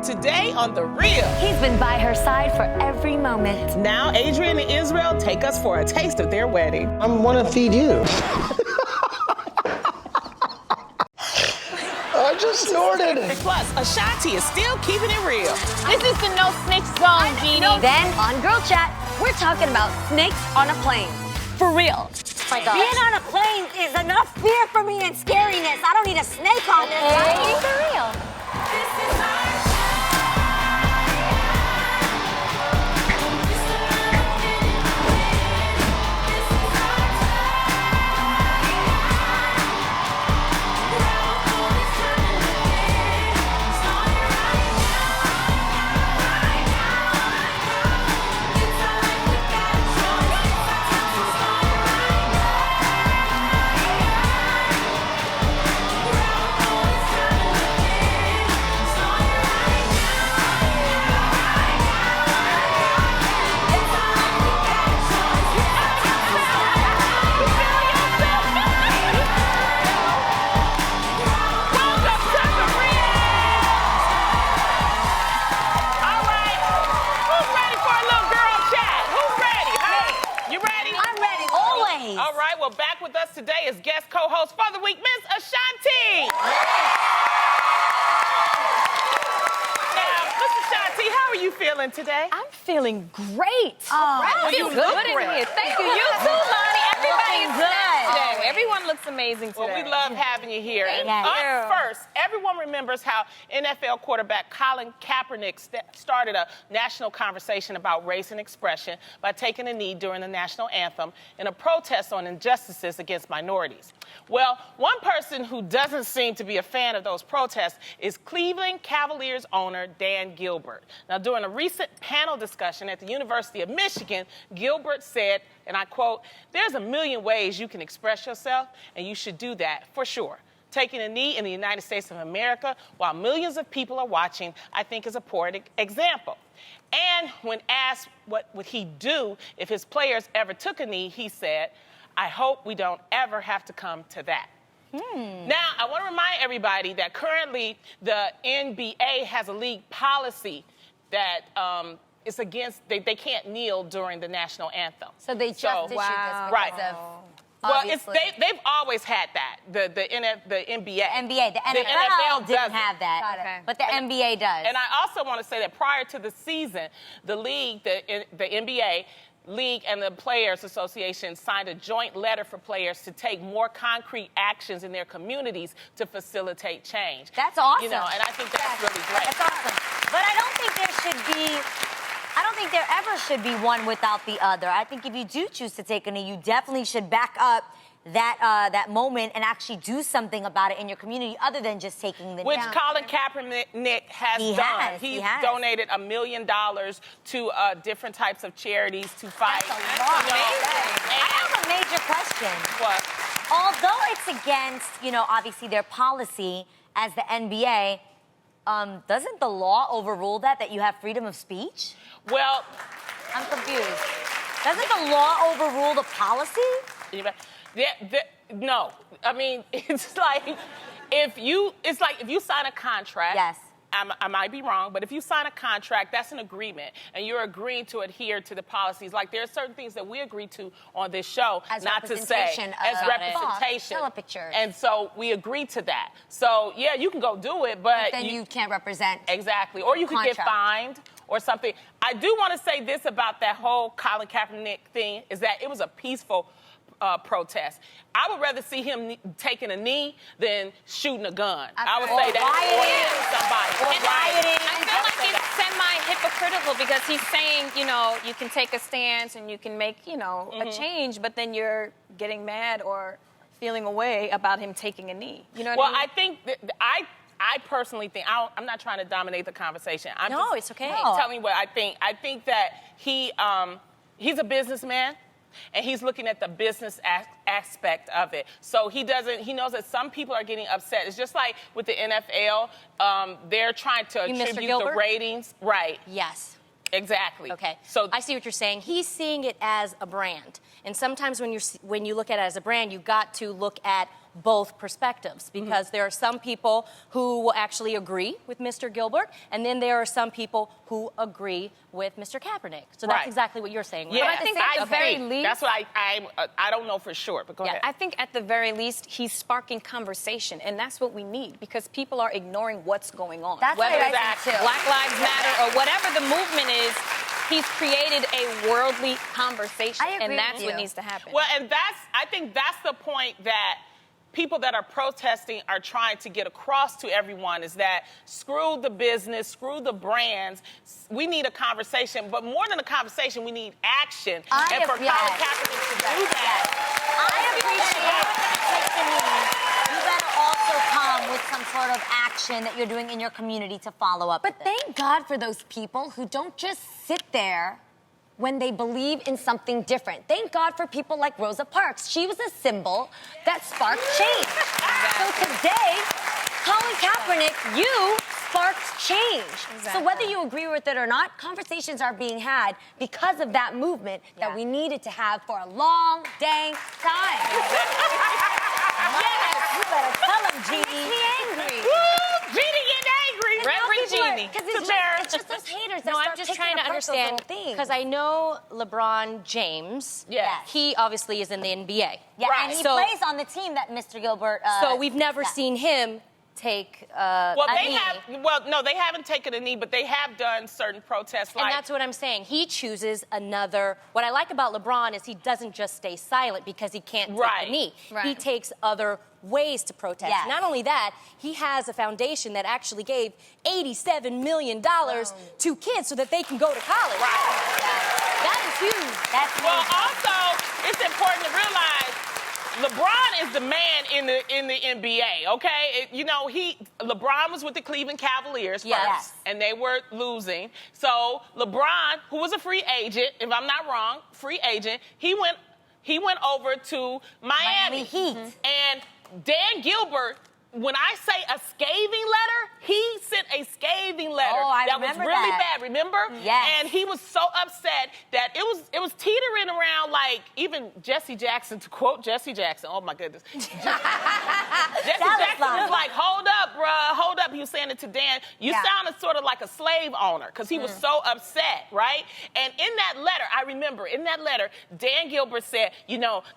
Today on The Real. He's been by her side for every moment. Now, Adrienne and Israel take us for a taste of their wedding. I want to feed you. I just snorted. Plus, Ashanti is still keeping it real. This is the no snitch zone, Jeannie. Then, on Girl Chat, we're talking about snakes on a plane. For real. My God. Being on a plane is enough fear for me and scariness. I don't need a snake on this. Hey, for real. Back with us today is guest co-host for the week, Miss Ashanti. Now, Miss Ashanti, how are you feeling today? I'm feeling great. Oh, you look look good great. in here. Thank you. You too, Lonnie. Everybody is good today. Everyone looks amazing today. Well, we love having you here. And Thank you. up first, everyone remembers how NFL quarterback Colin Kaepernick started a national conversation about race and expression by taking a knee during the national anthem in a protest on injustices against minorities. Well, one person who doesn't seem to be a fan of those protests is Cleveland Cavaliers owner Dan Gilbert. Now, during a recent panel discussion at the University of Michigan, Gilbert said, and I quote, "There's a million ways you can express yourself, and you should do that for sure. Taking a knee in the United States of America while millions of people are watching, I think is a poor example." And when asked what would he do if his players ever took a knee, he said, "I hope we don't ever have to come to that." Now, I want to remind everybody that currently the NBA has a league policy that it's against, they can't kneel during the national anthem. So they just issued this because Right. of, Well, obviously. they've always had that, the NBA. NBA. The NFL, NFL didn't doesn't. have that, Okay. but the NBA does. And I also want to say that prior to the season, the league, the NBA league and the Players Association signed a joint letter for players to take more concrete actions in their communities to facilitate change. That's awesome. You know, and I think that's really great. That's awesome. But I don't think there ever should be one without the other. I think if you do choose to take a knee, you definitely should back up that moment and actually do something about it in your community other than just taking the knee. Which Colin Kaepernick has done. He's donated $1 million to different types of charities to fight. That's a lot. You know, I have a major question. What? Although it's against, obviously their policy as the NBA, doesn't the law overrule that you have freedom of speech? Well, I'm confused. Doesn't the law overrule the policy? No. I mean, it's like if you sign a contract. Yes. I might be wrong, but if you sign a contract, that's an agreement, and you're agreeing to adhere to the policies. Like, there are certain things that we agree to on this show As not to say representation as of representation. Show a picture. And so we agree to that. So yeah, you can go do it, but then you can't represent. Exactly, or you could get fined or something. I do want to say this about that whole Colin Kaepernick thing is that it was a peaceful protest. I would rather see him taking a knee than shooting a gun. I would say that. Or rioting. I feel like it's semi-hypocritical because he's saying, you can take a stance and you can make, a change, but then you're getting mad or feeling a way about him taking a knee. You know what I mean? Well, I think I personally think, I'm not trying to dominate the conversation. It's okay. Telling you what I think. I think that he's a businessman. And he's looking at the business aspect of it. So he knows that some people are getting upset. It's just like with the NFL, they're trying to attribute the ratings. Right. Yes. Exactly. Okay. So I see what you're saying. He's seeing it as a brand. And sometimes when you look at it as a brand, you got to look at both perspectives, because there are some people who will actually agree with Mr. Gilbert, and then there are some people who agree with Mr. Kaepernick. So that's exactly what you're saying, right? Yeah, But I think at the very least, that's what I don't know for sure, but go ahead. I think at the very least, he's sparking conversation, and that's what we need, because people are ignoring what's going on. That's Whether what I it's think, too. Black Lives Matter or whatever the movement is, he's created a worldly conversation, I agree and that's with what you. needs to happen. Well, and I think that's the point that people that are protesting are trying to get across to everyone, is that screw the business, screw the brands. We need a conversation, but more than a conversation, we need action. And for Colin Kaepernick to do that. I appreciate it. You better also come with some sort of action that you're doing in your community to follow up. But with it. thank God for those people who don't just sit there when they believe in something different. Thank God for people like Rosa Parks. She was a symbol that sparked change. So today, Colin Kaepernick, you sparked change. So whether you agree with it or not, conversations are being had because of that movement that we needed to have for a long, dang time. Yes, you better tell him, It makes me angry. Woo! Jeannie getting angry. Reverend Jeannie. Because it's just those haters that No, start I'm just picking trying to apart those understand, little things. because I know LeBron James. Yes. He obviously is in the NBA. Yeah, Right. and he So- plays on the team that Mr. Gilbert. So we've never seen him take Well, a they knee. have. Well, no, they haven't taken a knee, but they have done certain protests. And that's what I'm saying. He chooses another. What I like about LeBron is he doesn't just stay silent because he can't take Right. a knee. Right. He takes other ways to protest. Yes. Not only that, he has a foundation that actually gave $87 million to kids so that they can go to college. That is huge. That's Well, also, it's important to realize LeBron is the man in the NBA. Okay, LeBron was with the Cleveland Cavaliers first, Yes. and they were losing. So LeBron, who was a free agent, if I'm not wrong, free agent, he went over to Miami. Heat. And Dan Gilbert, when I say a scathing letter, he sent a scathing letter Oh, I that was remember really that. bad. Remember? Yes. And he was so upset that it was teetering around like even Jesse Jackson, to quote Jesse Jackson. Oh my goodness. Jesse Jackson was like, "Hold up, bruh, hold up." He was saying it to Dan. You sounded sort of like a slave owner, because he was so upset, right? And in that letter, I remember Dan Gilbert said,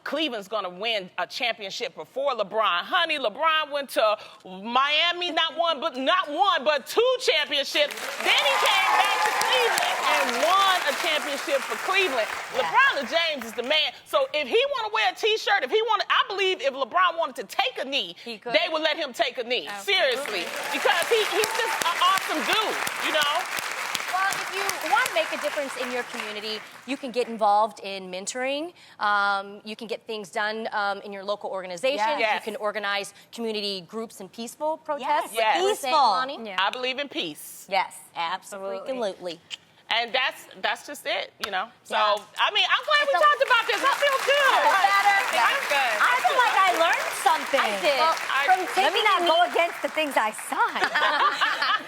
Cleveland's gonna win a championship before LeBron. Honey, LeBron went to Miami, not one but two championships. Then he came back to Cleveland and won a championship for Cleveland. LeBron James is the man. So if he want to wear a T-shirt, I believe if LeBron wanted to take a knee, they would let him take a knee. Seriously, because he's just an awesome dude, Well, if you want to make a difference in your community, you can get involved in mentoring. You can get things done in your local organization. Yes. You can organize community groups and peaceful protests. Yes. like you were saying, Peaceful. Lonnie. Yeah. I believe in peace. Yes. Absolutely. And that's just it, So, Yeah. I mean, I'm glad we talked about this. I feel good. That's good. I feel like I learned something. I did. Let me not go against the things I saw.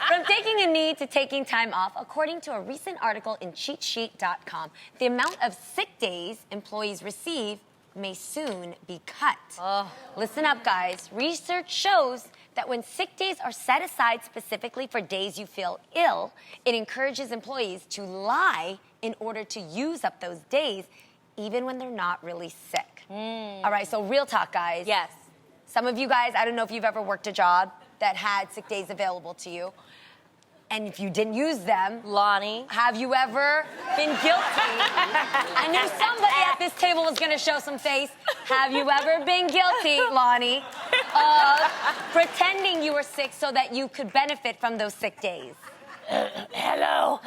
From taking a knee to taking time off, according to a recent article in cheatsheet.com, the amount of sick days employees receive may soon be cut. Listen up, guys. Research shows that when sick days are set aside specifically for days you feel ill, it encourages employees to lie in order to use up those days, even when they're not really sick. All right, so real talk, guys. Yes. Some of you guys, I don't know if you've ever worked a job that had sick days available to you. And if you didn't use them, Lonnie. have you ever been guilty? I knew somebody at this table was going to show some face. Have you ever been guilty, Lonnie, of pretending you were sick so that you could benefit from those sick days? Hello.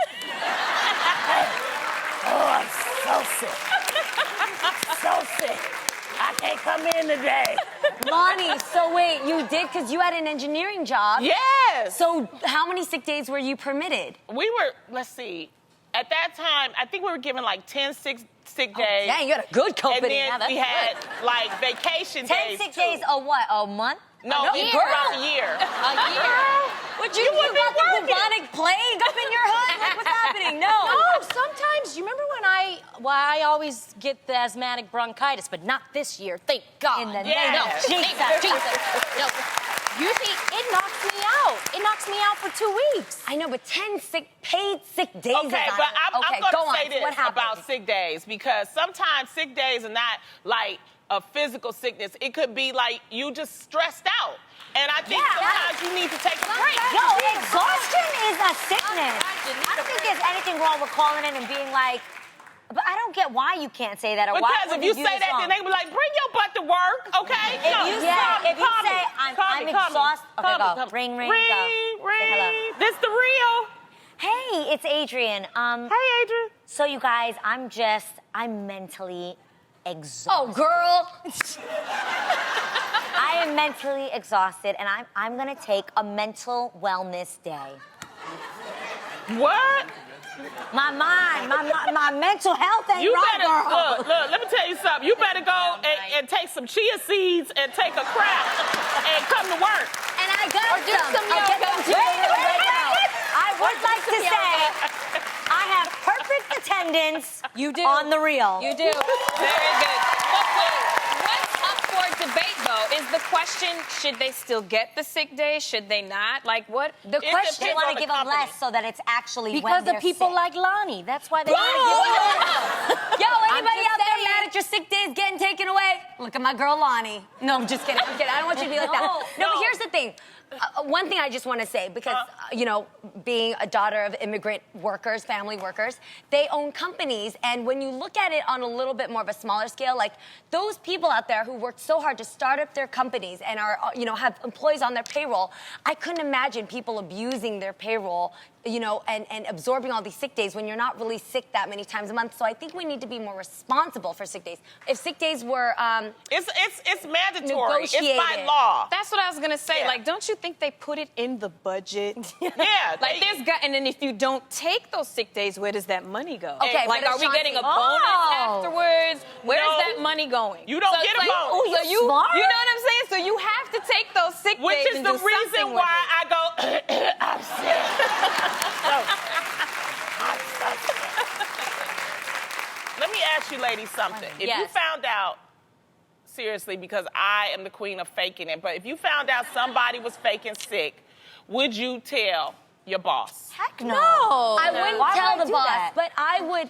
Oh, I'm so sick. So sick. I can't come in today. Lonnie, so wait, you did because you had an engineering job. Yes. So how many sick days were you permitted? We were, let's see, at that time, I think we were given like 10 sick days. Dang, you had a good company. And then we had like vacation 10 days. sick too. days, a what? A month? No, No, it girl. was a year. A year. What you wouldn't got be the working. bubonic plague up in your hood? Like, what's happening? No. No, sometimes, you remember when I Well, I always get the asthmatic bronchitis, but not this year. Thank God. In the Yeah. name of Jesus. Jesus. No. Usually, it knocks me out. It knocks me out for 2 weeks. I know, but 10 paid sick days. Okay, is but not- I'm okay, going go to on. say this What happened? about sick days because sometimes sick days are not like a physical sickness. It could be like you just stressed out. And I think sometimes you need to take a break. Yo, exhaustion is a sickness. I don't think there's anything wrong with calling in and being like, but I don't get why you can't say that or why Because if would you do say this that, wrong? then they be like, bring your butt to work, okay? If you say, I'm exhausted. Okay, go. Ring, ring, ring, go. ring. Say hello. This the real. Hey, it's Adrienne. Hey, Adrienne. So you guys, I'm mentally exhausted. Oh, girl. I am mentally exhausted, and I'm gonna take a mental wellness day. What? My mind, my mental health ain't You right, better, girl. look, let me tell you something. You better go and take some chia seeds and take a crap and come to work. And I got do some. some I'll get yoga. them to you right now. I would like to say I have perfect attendance You do. on the real. You do. Very good. But what's up for debate, though, is the question, should they still get the sick day? Should they not? Like, what? The It question. They depends want on to the give them company. less so that it's actually when Because they're of people sick. like Lonnie. That's why they want to give them. Yo, anybody just out there saying. mad at your sick days getting taken away? Look at my girl Lonnie. No, I'm just kidding. I'm kidding. I don't want you to be like that. No, but here's the thing. One thing I just want to say, because, you know, being a daughter of immigrant workers, family workers, they own companies. And when you look at it on a little bit more of a smaller scale, like those people out there who worked so hard to start up their companies and are, you know, have employees on their payroll, I couldn't imagine people abusing their payroll, you know, and absorbing all these sick days when you're not really sick that many times a month. So I think we need to be more responsible for sick days. If sick days were It's mandatory. It's by Negotiated. law. That's what I was gonna say. Yeah. Like, don't you think they put it in the budget? Yeah. Like, and then if you don't take those sick days, where does that money go? Okay, like, but are we Ashanti- getting a bonus Oh. afterwards? Where's No. that money going? You don't So get it's a bonus. Oh, Ooh, so you smart. You know what I'm saying? So you have to take those sick Which days is and the do something reason with why it. I go, I'm sick. I'm so sick. Let me ask you ladies something. If you Yes. found out, seriously, because I am the queen of faking it, but if you found out somebody was faking sick, would you tell your boss? Heck no. I wouldn't Why tell would I the do boss, that? but I would.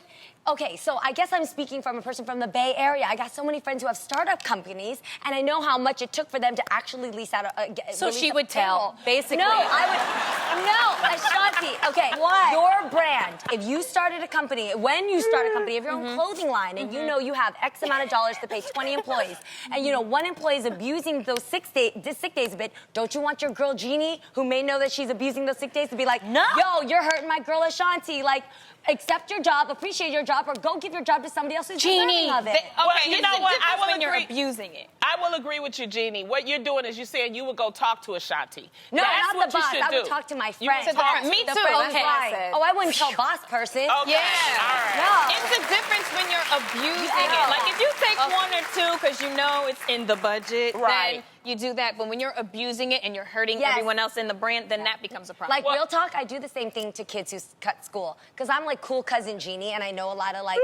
Okay, so I guess I'm speaking from a person from the Bay Area. I got so many friends who have startup companies, and I know how much it took for them to actually lease out. So release she a would tell, payroll. basically. No, I would. No, Ashanti. Okay, What? Your brand. If you started a company, when you start a company, if your own clothing line, and you know you have X amount of dollars to pay 20 employees, and you know one employee is abusing those sick days a bit, don't you want your girl Jeannie, who may know that she's abusing those sick days, to be like, No. yo, you're hurting my girl Ashanti, like. Accept your job, appreciate your job, or go give your job to somebody else who's Jeannie, deserving of it. Okay, Well, you there's know a what? I difference will when you're agree. abusing it. I will agree with you, Jeannie. What you're doing is you're saying you would go talk to Ashanti. No, That's not what the you boss. should I would do. talk to my You would friend. talk Me to- too. Friend Okay. line. I said. Oh, I wouldn't tell boss person. Okay. Yeah. All right. No. It's a difference when you're abusing Yeah. it. Like if you take one or two because you know it's in the budget, Right. then you do that. But when you're abusing it and you're hurting Yes. everyone else in the brand, then that becomes a problem. Like, real talk, I do the same thing to kids who cut school. Because I'm like cool cousin Jeannie, and I know a lot of like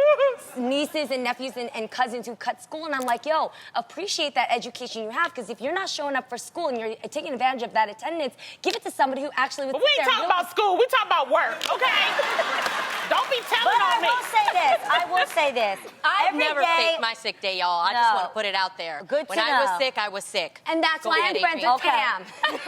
nieces and nephews and cousins who cut school. And I'm like, yo, appreciate that education you have. Because if you're not showing up for school and you're taking advantage of that attendance, give it to somebody who actually would But we sit ain't there talking and about school. We talking about work, okay? Don't be telling But I on me. will say this. I will say this. I've Every never day- faked my sick day, y'all. I just No. want to put it out there. Good when to I know. was sick, I was sick. And that's Go why ahead, I'm friends Adrienne. with Pam.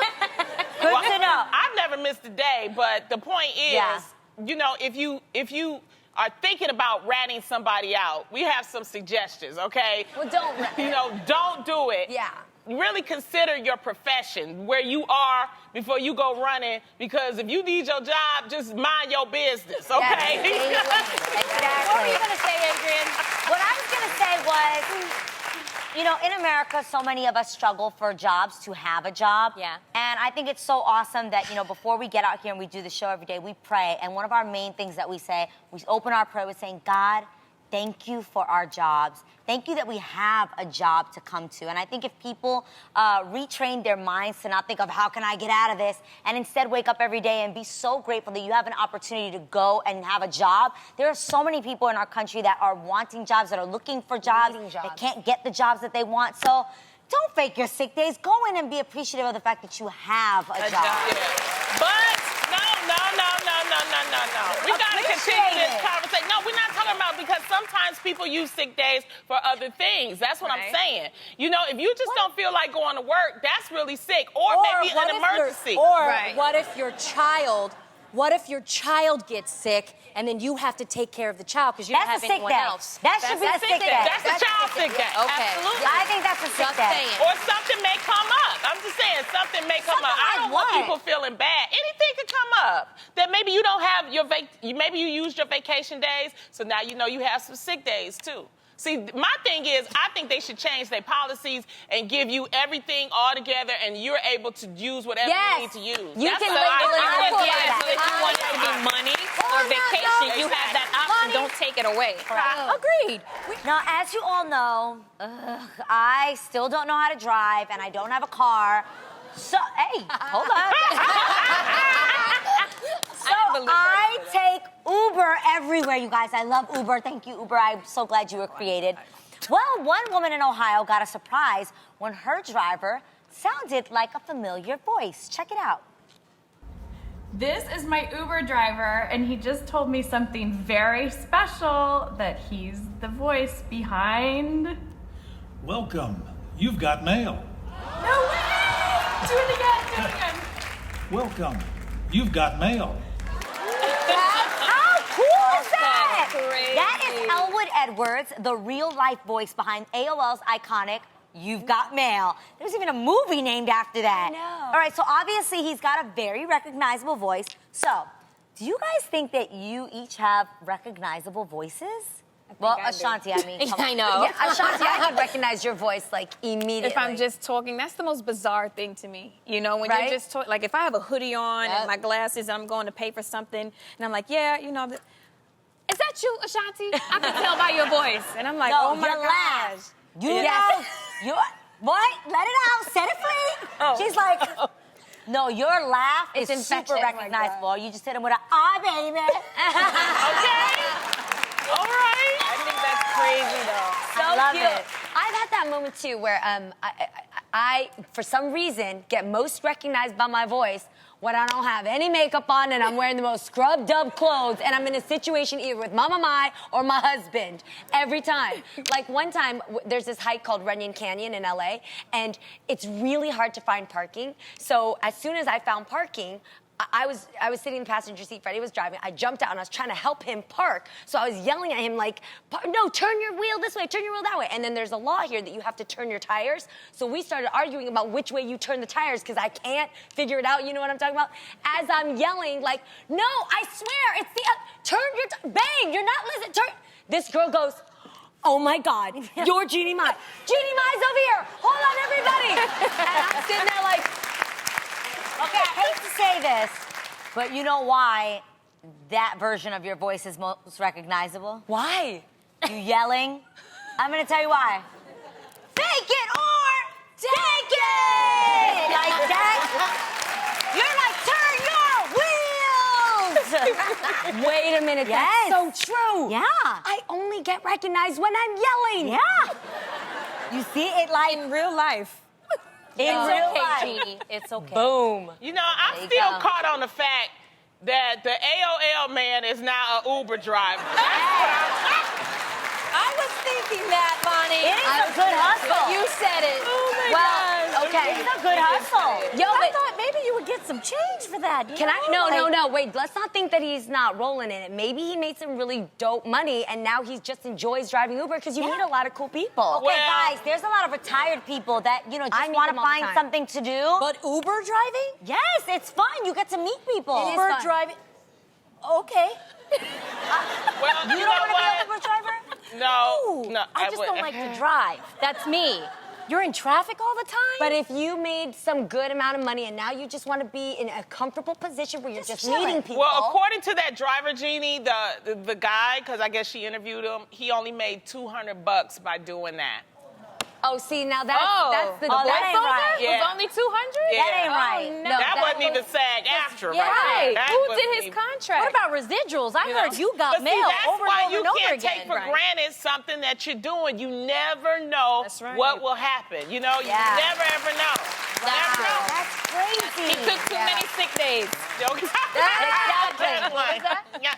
Well, Good to know. I've never missed a day, but the point is, Yeah. you know, if you are thinking about ratting somebody out, we have some suggestions, okay? Well, don't. You know, don't do it. Yeah. Really consider your profession, where you are before you go running, because if you need your job, just mind your business, okay? Exactly. What were you going to say, Adrienne? What I was going to say was, you know, in America, so many of us struggle for jobs, to have a job. Yeah. And I think it's so awesome that, you know, before we get out here and we do the show every day, we pray. And one of our main things that we say, we open our prayer with saying, God, thank you for our jobs. Thank you that we have a job to come to. And I think if people retrain their minds to not think of how can I get out of this and instead wake up every day and be so grateful that you have an opportunity to go and have a job. There are so many people in our country that are wanting jobs, that are looking for jobs, that can't get the jobs that they want. So don't fake your sick days. Go in and be appreciative of the fact that you have a job. But no. We got to continue this conversation. No, we're not talking about, because sometimes people use sick days for other things. That's what I'm saying. You know, if you just don't feel like going to work, that's really sick. Or maybe an emergency. What if your child gets sick and then you have to take care of the child because you don't have anyone else? That should be a sick day. That's a child sick day. Okay. Absolutely. I think that's a sick day. Or something may come up. I'm just saying, something may come up. I don't want people feeling bad. Anything could come up. That maybe you don't have maybe you used your vacation days, so now you know you have some sick days too. See, my thing is, I think they should change their policies and give you everything all together, and you're able to use whatever you need to use. You That's can what I So if you want it to be money or vacation, you have that option. Don't take it away. Agreed. Now, as you all know, I still don't know how to drive, and I don't have a car. So, hey, hold on. I take Uber everywhere, you guys. I love Uber. Thank you, Uber. I'm so glad you were created. Well, one woman in Ohio got a surprise when her driver sounded like a familiar voice. Check it out. This is my Uber driver, and he just told me something very special, that he's the voice behind... Welcome. You've got mail. No way! Do it again. Welcome. You've got mail. How cool is that? crazy. That is Elwood Edwards, the real-life voice behind AOL's iconic You've Got Mail. There's even a movie named after that. I know. All right, so obviously he's got a very recognizable voice. So, do you guys think that you each have recognizable voices? Well, Ashanti, I mean. Come on. I know. Yeah, Ashanti, I could recognize your voice like immediately. If I'm just talking, that's the most bizarre thing to me. You know, when Right? you're just talking, like if I have a hoodie on and my glasses and I'm going to pay for something, and I'm like, yeah, you know, is that you, Ashanti? I can tell by your voice. And I'm like, No, oh my your gosh. laugh. You know, what? Let it out. Set it free. She's like, no, your laugh is It's super infectious. recognizable. You just hit him with a, baby. Okay. All right. I think that's crazy though. So I love cute. it. I've had that moment too where I, for some reason, get most recognized by my voice when I don't have any makeup on and I'm wearing the most scrubbed up clothes and I'm in a situation either with Mama Mai or my husband every time. Like one time, there's this hike called Runyon Canyon in LA, and it's really hard to find parking. So as soon as I found parking, I was sitting in the passenger seat, Freddie was driving, I jumped out and I was trying to help him park. So I was yelling at him like, no, turn your wheel this way, turn your wheel that way. And then there's a law here that you have to turn your tires. So we started arguing about which way you turn the tires because I can't figure it out, you know what I'm talking about? As I'm yelling like, no, I swear, it's the, turn your, bang, you're not listening, turn. This girl goes, oh my God, you're Jeannie Mai. Jeannie Mai's over here, hold on everybody. And I'm sitting there like, Okay, I hate to say this, but you know why that version of your voice is most recognizable? why? You yelling. I'm gonna tell you why. Fake it or take it! Like that. You're like, turn your wheels! Wait a minute, Yes. that's so true. Yeah. I only get recognized when I'm yelling. Yeah. You see it like In real life. in It's real okay, life. Jeannie. It's okay. Boom. You know, I'm you still go. caught on the fact that the AOL man is now an Uber driver. I was thinking that, Bonnie. It is a good hustle. You said it. Okay. It's a good hustle. Yo, I but thought maybe you would get some change for that. can I? No. Wait, let's not think that he's not rolling in it. Maybe he made some really dope money and now he just enjoys driving Uber because you meet a lot of cool people. Okay, guys, there's a lot of retired people that, I just meet want to them all the find time. something to do. But Uber driving? Yes, it's fun. You get to meet people. It is Uber fun. driving? Okay. Well, You you don't know want to be an what? Uber driver? No, I just don't wouldn't. like to drive. That's me. You're in traffic all the time? But if you made some good amount of money and now you just want to be in a comfortable position where you're just meeting people. Well, according to that driver, Jeannie, the guy, because I guess she interviewed him, he only made $200 by doing that. Oh, see, now that's the that ain't right. Yeah. Was only 200? Yeah. That ain't right. no. That wasn't even SAG-AFTRA Yeah. right there. That Who wasn't did his even- contract? What about residuals? I heard you But got see, mail that's over why and over you and over can't again. take for granted something that you're doing. You never know That's right. what will happen. You know, you Yeah. never ever know. Never know. That's crazy. He took too many sick days. Exactly.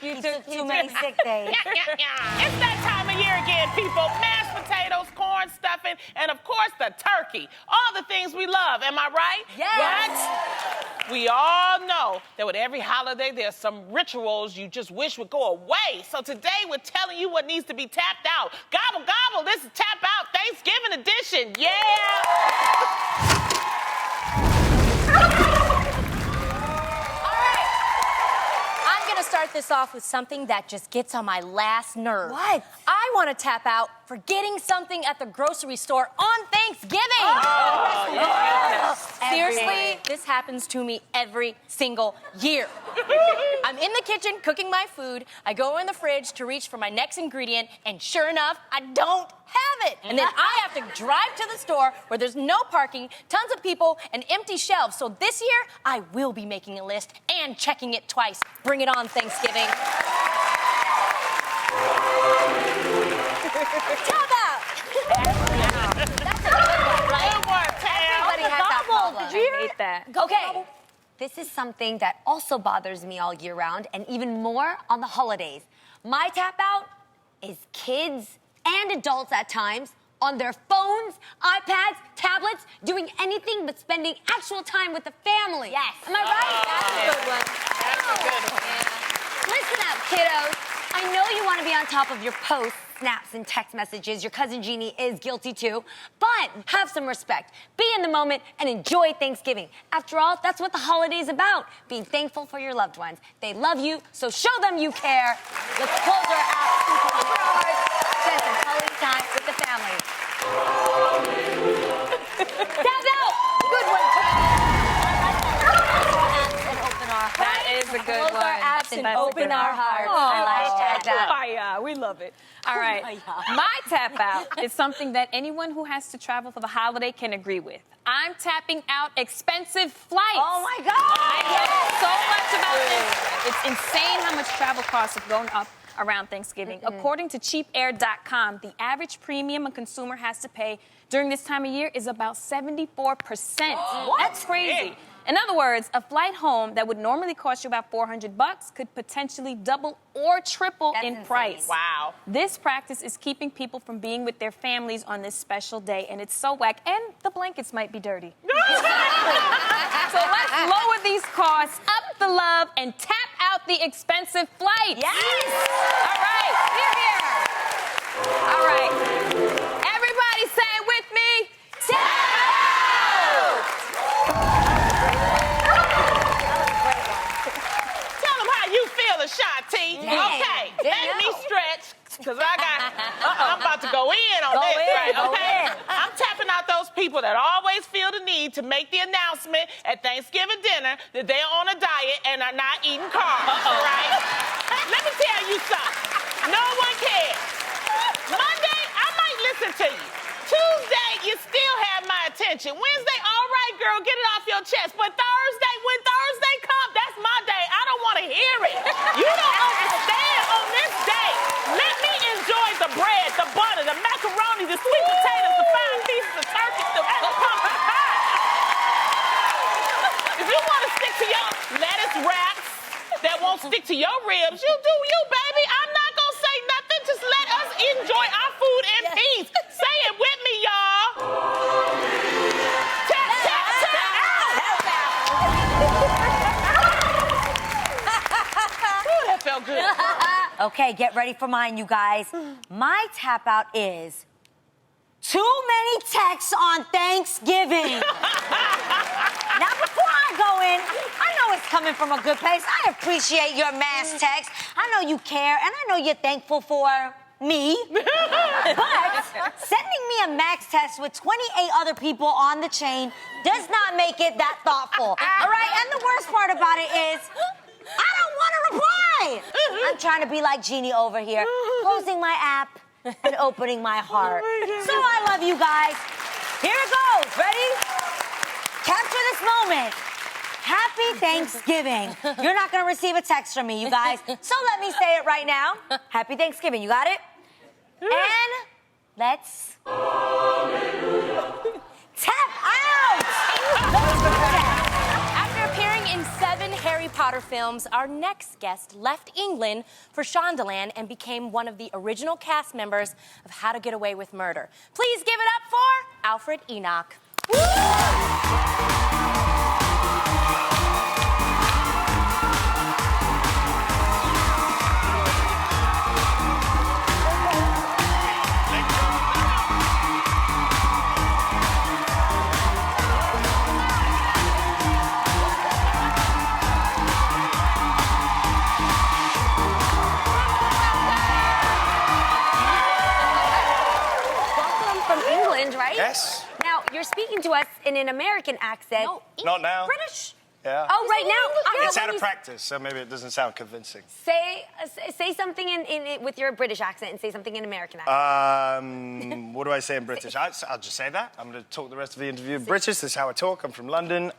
You took too many sick days. It's that time of year again, people. Mashed potatoes, corn stuffing, and of course the turkey. All the things we love. Am I right? Yes. But we all know that with every holiday, there's some rituals you just wish would go away. So today we're telling you what needs to be tapped out. Gobble, gobble. This is Tap Out Thanksgiving edition. Yeah. I'm gonna start this off with something that just gets on my last nerve. What? I want to tap out for getting something at the grocery store on Thanksgiving. Seriously, this happens to me every single year. I'm in the kitchen cooking my food. I go in the fridge to reach for my next ingredient, and sure enough, I don't have it. And then I have to drive to the store where there's no parking, tons of people, and empty shelves. So this year, I will be making a list and checking it twice. Bring it on, Thanksgiving. Tap out. That's a good one, right? Good one, Tam. Everybody has that problem. Did you hear I it? hate that. Okay, this is something that also bothers me all year round, and even more on the holidays. My tap out is kids and adults at times on their phones, iPads, tablets, doing anything but spending actual time with the family. Yes. Am I right? That's a good one. That's a good one. Listen up, kiddos. I know you want to be on top of your posts, snaps, and text messages. Your cousin Jeannie is guilty too. But have some respect. Be in the moment and enjoy Thanksgiving. After all, that's what the holiday's about. Being thankful for your loved ones. They love you, so show them you care. Let's close our apps, open our hearts, spend some quality time with the family. Tap out! Good one, That is a good one. Close our apps and That's a open good our one. hearts. Aw. I like that. Kumbaya. We love it. All right. My tap out is something that anyone who has to travel for the holiday can agree with. I'm tapping out expensive flights. Oh my God! I know so much about this. It's insane how much travel costs have gone up around Thanksgiving. According to cheapair.com, the average premium a consumer has to pay during this time of year is about 74%. That's crazy. In other words, a flight home that would normally cost you about $400 could potentially double or triple That's in insane. price. Wow. This practice is keeping people from being with their families on this special day, and it's so whack. And the blankets might be dirty. So let's lower these costs, up the love, and tap out the expensive flights. Yes! All right. Here. All right. Everybody say it with me. Tap out! Tell them how you feel, Ashanti. Okay, let me stretch, because I'm about to go in on this, right? Go Okay? in. I'm tapping out those people that always feel the need to make the announcement at Thanksgiving dinner that they're on a diet and are not eating carbs, right? Let me tell you something. No one cares. Monday, I might listen to you. Tuesday, you still have my attention. Wednesday, all right, girl, get it off your chest. But Thursday, when Thursday comes, that's my day. I don't want to hear it. You don't understand on this day. Let me enjoy the bread, the butter, the macaroni, the sweet potatoes, the 5 pieces of turkey, the pumpkin pie. If you want to stick to your lettuce wraps that won't stick to your ribs, you do you, baby. I'm not going to say nothing. Just let us enjoy our food in peace. Say it with me, y'all. Tap, tap, tap. Ooh, that felt good. Okay, get ready for mine, you guys. My tap out is too many texts on Thanksgiving. Now, before I go in, I know it's coming from a good place. I appreciate your mass text. I know you care, and I know you're thankful for me. But sending me a max text with 28 other people on the chain does not make it that thoughtful. All right? And the worst part about it is, I don't want to reply. I'm trying to be like Jeannie over here, closing my app and opening my heart. So I love you guys. Here it goes. Ready? Capture this moment. Happy Thanksgiving. You're not going to receive a text from me, you guys. So let me say it right now. Happy Thanksgiving. You got it? And let's tap out. After appearing in 7 Harry Potter films, our next guest left England for Shondaland and became one of the original cast members of How to Get Away with Murder. Please give it up for Alfred Enoch. Right? Yes. Now, you're speaking to us in an American accent. No, Not now. British. Yeah. Oh, right now. It's out of practice, so maybe it doesn't sound convincing. Say something in with your British accent and say something in American accent. What do I say in British? I'll just say that. I'm going to talk the rest of the interview in British. This is how I talk. I'm from London.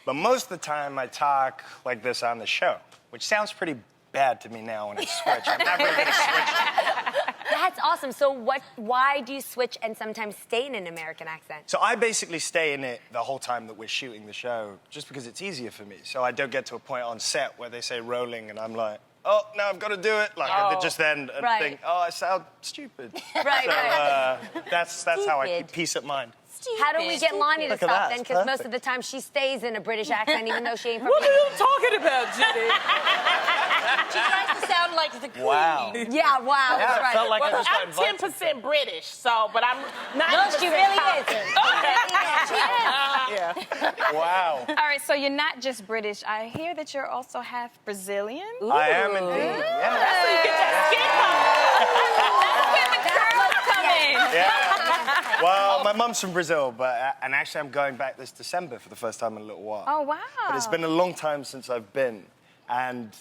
But most of the time, I talk like this on the show, which sounds pretty bad to me now when I switch. I'm not very good at switching. That's awesome. So why do you switch and sometimes stay in an American accent? So I basically stay in it the whole time that we're shooting the show, just because it's easier for me. So I don't get to a point on set where they say rolling, and I'm like, oh, now I've got to do it. Like, I just then think, oh, I sound stupid. Right, so, that's how I keep peace of mind. How do we get Lonnie to Look at stop that, then? it's Because most perfect. of the time she stays in a British accent, even though she ain't from What are here. you talking about, Jenny? She tries to sound like the queen. Wow. Yeah, wow. Yeah, that's it right. felt like I Well, just got I'm invited. 10% British, so, but I'm 90% No, she really Caucasian. is. Wow. All right, so you're not just British. I hear that you're also half Brazilian. I am indeed. Yeah. So you get that skin color. Yeah. Well, my mum's from Brazil, and actually I'm going back this December for the first time in a little while. Oh, wow. But it's been a long time since I've been, and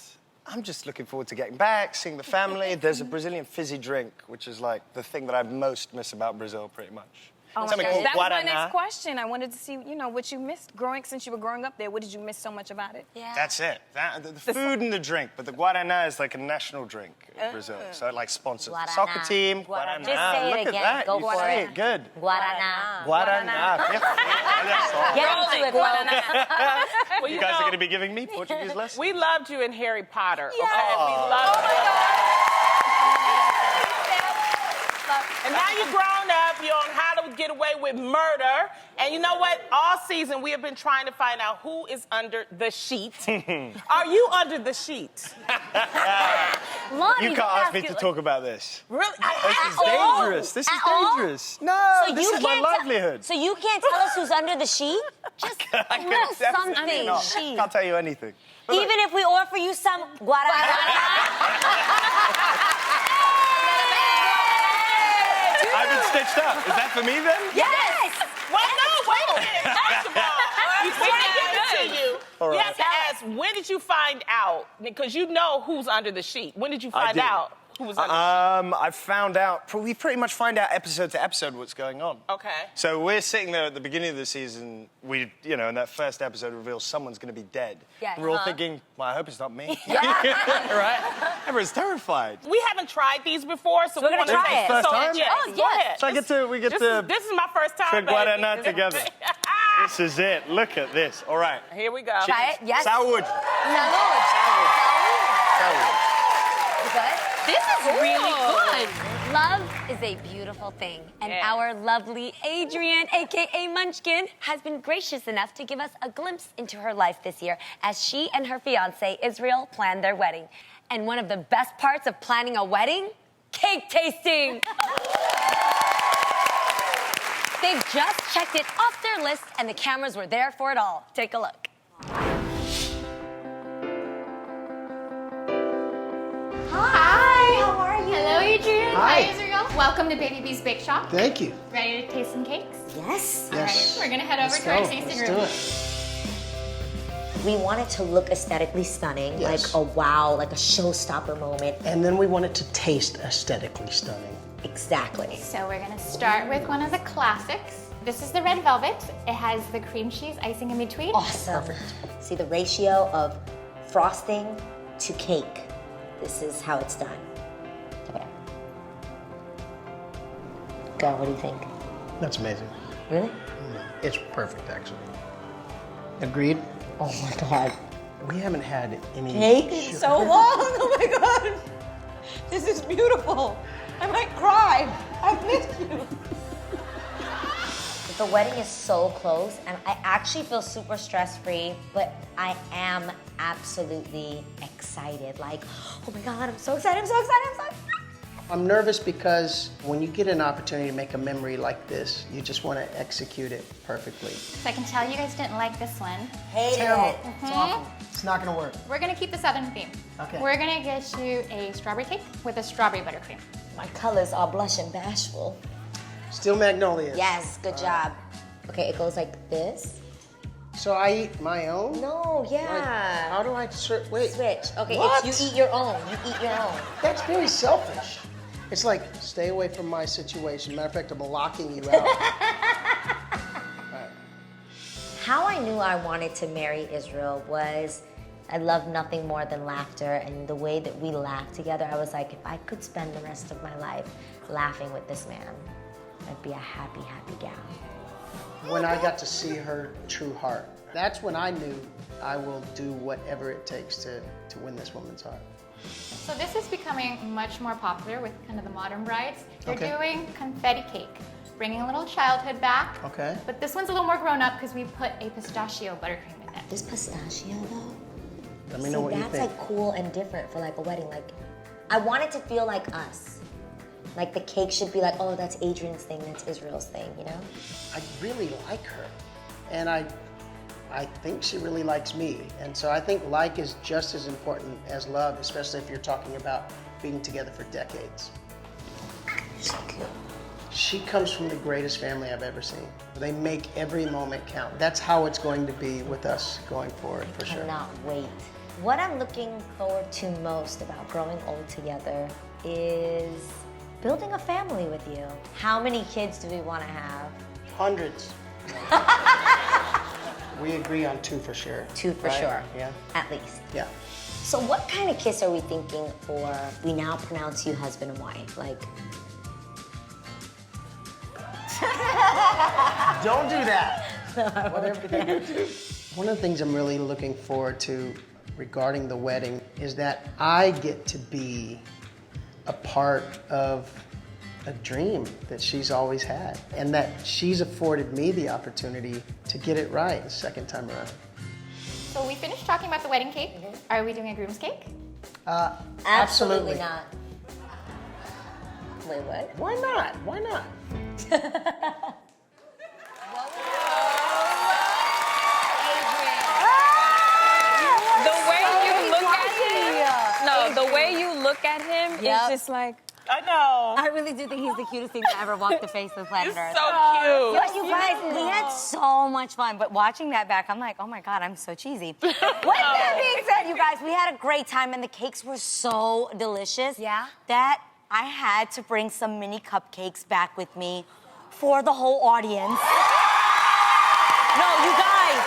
I'm just looking forward to getting back, seeing the family. There's a Brazilian fizzy drink, which is like the thing that I most miss about Brazil, pretty much. Oh, Something my called gosh. That was my Guaraná. next question. I wanted to see, what you missed since you were growing up there. What did you miss so much about it? Yeah. That's it. The food and the drink. But the Guaraná is like a national drink in Brazil. So it like sponsors the Guaraná. soccer team. Guaraná. Guaraná. Just say it Look again. at that. Go you for say it. it good. Guaraná. Guaraná. Get into it, bro. Well, You guys are going to be giving me Portuguese lessons? We loved you in Harry Potter. Yes. Okay? We loved you. And now you're grown up, you're on How to Get Away with Murder. And you know what? All season we have been trying to find out who is under the sheet. Are you under the sheet? Lonnie, You can't ask me to talk about this. Really? This is dangerous. This is At all? dangerous. No, So this you is my can't livelihood. So you can't tell us who's under the sheet? Just I little can definitely something. not. Sheet. Can't tell you anything. But Even if we offer you some guaraná. I've been stitched up. Is that for me then? Yes. Wait a minute. First of all, before I give it to you, All you right. have to ask, when did you find out? Because you know who's under the sheet. When did you find did. out who was under the sheet? I found out, we pretty much find out episode to episode what's going on. Okay. So we're sitting there at the beginning of the season, in that first episode reveals someone's going to be dead. Yeah. We're all thinking, well, I hope it's not me. Right? Everyone's terrified. We haven't tried these before, so we're we gonna want to try it. First time? Yeah, Oh, go yes. ahead. So we get to This is my first time, drink baby. Guaraná together. This is it. Look at this. All right. Here we go. Try it. Yes. Salud. You good? This is really good. Love is a beautiful thing, and our lovely Adrienne, aka Munchkin, has been gracious enough to give us a glimpse into her life this year as she and her fiance Israel plan their wedding. And one of the best parts of planning a wedding? Cake tasting! They've just checked it off their list, and the cameras were there for it all. Take a look. Hi. How are you? Hello, Welcome to Baby B's Bake Shop. Thank you. Ready to taste some cakes? Yes. All right, we're gonna head over to our tasting room. We want it to look aesthetically stunning, Yes. like a wow, like a showstopper moment. And then we want it to taste aesthetically stunning. Exactly. So we're gonna start with one of the classics. This is the red velvet. It has the cream cheese icing in between. Awesome. See the ratio of frosting to cake. This is how it's done. Okay. Go, what do you think? That's amazing. Really? It's perfect, actually. Agreed? Oh my God. We haven't had any Cake in sugar. so long. Oh my God. This is beautiful. I might cry. I miss you. The wedding is so close, and I actually feel super stress-free, but I am absolutely excited. Like, oh my God, I'm so excited, I'm so excited, I'm so excited. I'm nervous because when you get an opportunity to make a memory like this, you just want to execute it perfectly. So I can tell you guys didn't like this one. Hated Terrible. it. It's awful. It's not going to work. We're gonna keep the Southern theme. Okay. We're gonna get you a strawberry cake with a strawberry buttercream. My colors are blush and bashful. Still magnolia. Yes, good job. Okay, it goes like this. So I eat my own? No, yeah. Like, how do I wait? Switch. Okay, What? it's you eat your own. You eat your own. That's very selfish. It's like, stay away from my situation. Matter of fact, I'm locking you out. How I knew I wanted to marry Israel was I love nothing more than laughter, and the way that we laughed together, I was like, if I could spend the rest of my life laughing with this man, I'd be a happy, happy gal. When I got to see her true heart, that's when I knew I will do whatever it takes to win this woman's heart. So this is becoming much more popular with kind of the modern brides. They're Okay. doing confetti cake, bringing a little childhood back. Okay. But this one's a little more grown up because we put a pistachio buttercream in it. This pistachio though, Let me know what you that's think. like cool and different for like a wedding. Like, I want it to feel like us. Like the cake should be like, oh, that's Adrienne's thing, that's Israel's thing, you know? I really like her, and I think she really likes me. And so I think like is just as important as love, especially if you're talking about being together for decades. So cute. She comes from the greatest family I've ever seen. They make every moment count. That's how it's going to be with us going forward, for sure. Cannot wait. What I'm looking forward to most about growing old together is building a family with you. How many kids do we want to have? Hundreds. We agree on 2 for sure. 2 for right? sure. Yeah. At least. Yeah. So what kind of kiss are we thinking for we now pronounce you husband and wife? Like, Don't do that. Whatever you do. One of the things I'm really looking forward to regarding the wedding is that I get to be a part of a dream that she's always had, and that she's afforded me the opportunity to get it right the second time around. So we finished talking about the wedding cake. Are we doing a groom's cake? absolutely not. Wait, what? Why not? Why not? The way you look at him. No, the way you look at him Yep. is just like. I know. I really do think he's the cutest thing to ever walk the face of the planet He's Earth. so cute. But you guys, we had so much fun. But watching that back, I'm like, oh my God, I'm so cheesy. With that being said, you guys, we had a great time, and the cakes were so delicious. Yeah? That I had to bring some mini cupcakes back with me for the whole audience. No, you guys,